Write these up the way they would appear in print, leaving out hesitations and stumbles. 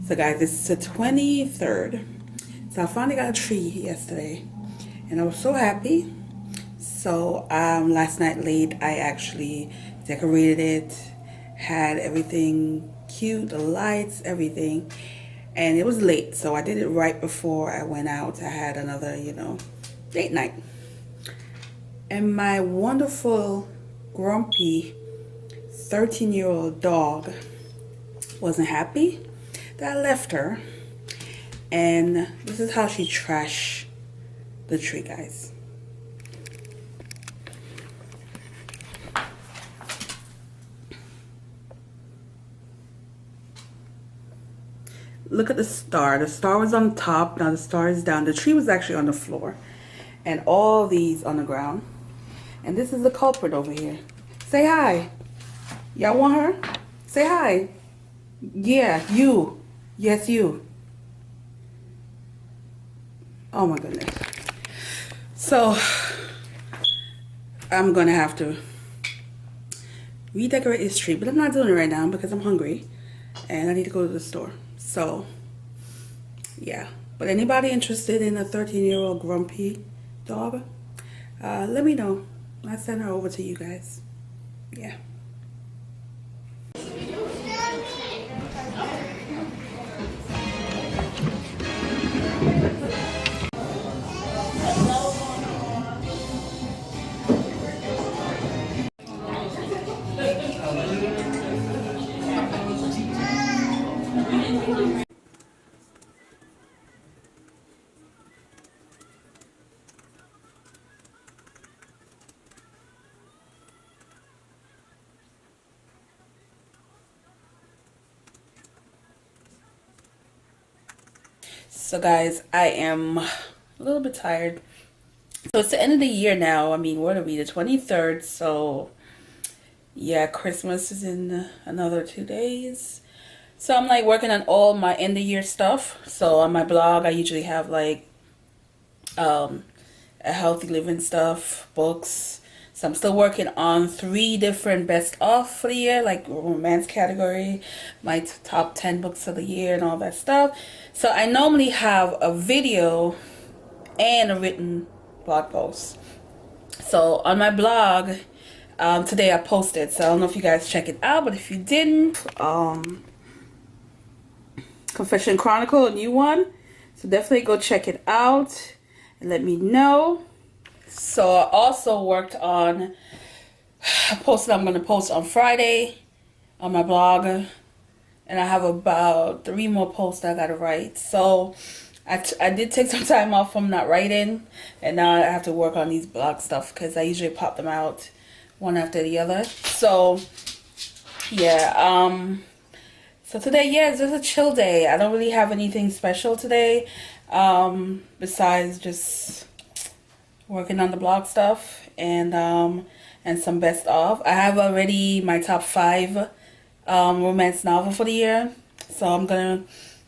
So guys, it's the 23rd. So I finally got a tree yesterday and I was so happy. So last night late I actually decorated it, had everything cute, the lights, everything. And it was late, so I did it right before I went out. I had another, date night. And my wonderful, grumpy 13-year-old dog wasn't happy that I left her. And this is how she trashed the tree, guys. Look at the star. The star was on top. Now the star is down. The tree was actually on the floor. And all these on the ground. And this is the culprit over here. Say hi. Y'all want her? Say hi. Yeah, you. Yes, you. Oh my goodness. So, I'm going to have to redecorate this tree. But I'm not doing it right now because I'm hungry. And I need to go to the store. So, yeah. But anybody interested in a 13-year-old grumpy dog, let me know. I'll send her over to you guys. Yeah. So guys, I am a little bit tired. So it's the end of the year now. I mean, what are we, the 23rd? So yeah, Christmas is in another 2 days. So I'm like working on all my end of year stuff. So on my blog, I usually have like a healthy living stuff, books. So I'm still working on 3 different best of for the year, like romance category, my top 10 books of the year and all that stuff. So I normally have a video and a written blog post. So on my blog, today I posted, so I don't know if you guys check it out, but if you didn't, Confession Chronicle, a new one. So definitely go check it out and let me know. So I also worked on a post that I'm going to post on Friday on my blog. And I have about 3 more posts I got to write. So I did take some time off from not writing. And now I have to work on these blog stuff because I usually pop them out one after the other. So yeah, so today, yeah, it's just a chill day. I don't really have anything special today, besides just working on the blog stuff and some best of. I have already my top 5 romance novel for the year, so I'm gonna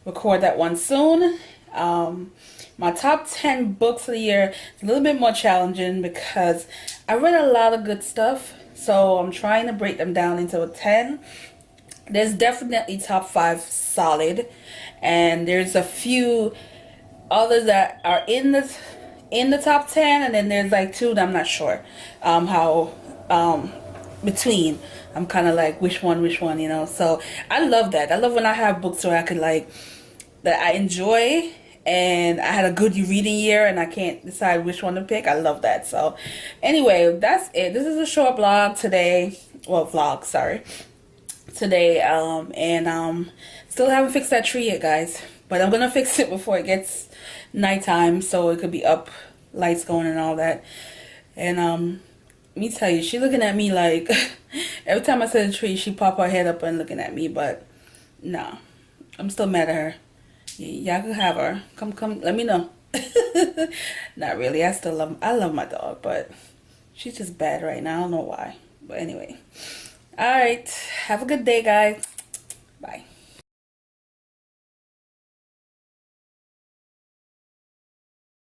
record that one soon. My top 10 books of the year is a little bit more challenging because I read a lot of good stuff, so I'm trying to break them down into a 10. There's definitely top 5 solid, and there's a few others that are in the top 10, and then there's like 2 that I'm not sure how between. I'm kind of like which one, so I love that. I love when I have books where I could like that I enjoy and I had a good reading year and I can't decide which one to pick. I love that. So anyway, that's it. This is a short blog today. Well, vlog, sorry. Today, still haven't fixed that tree yet, guys, but I'm gonna fix it before it gets nighttime so it could be up, lights going and all that. And let me tell you, she looking at me like every time I say the tree, she pop her head up and looking at me, but nah, I'm still mad at her. Y'all can have her. Come, let me know. Not really. I love my dog, but she's just bad right now. I don't know why, but anyway. All right, have a good day, guys. Bye.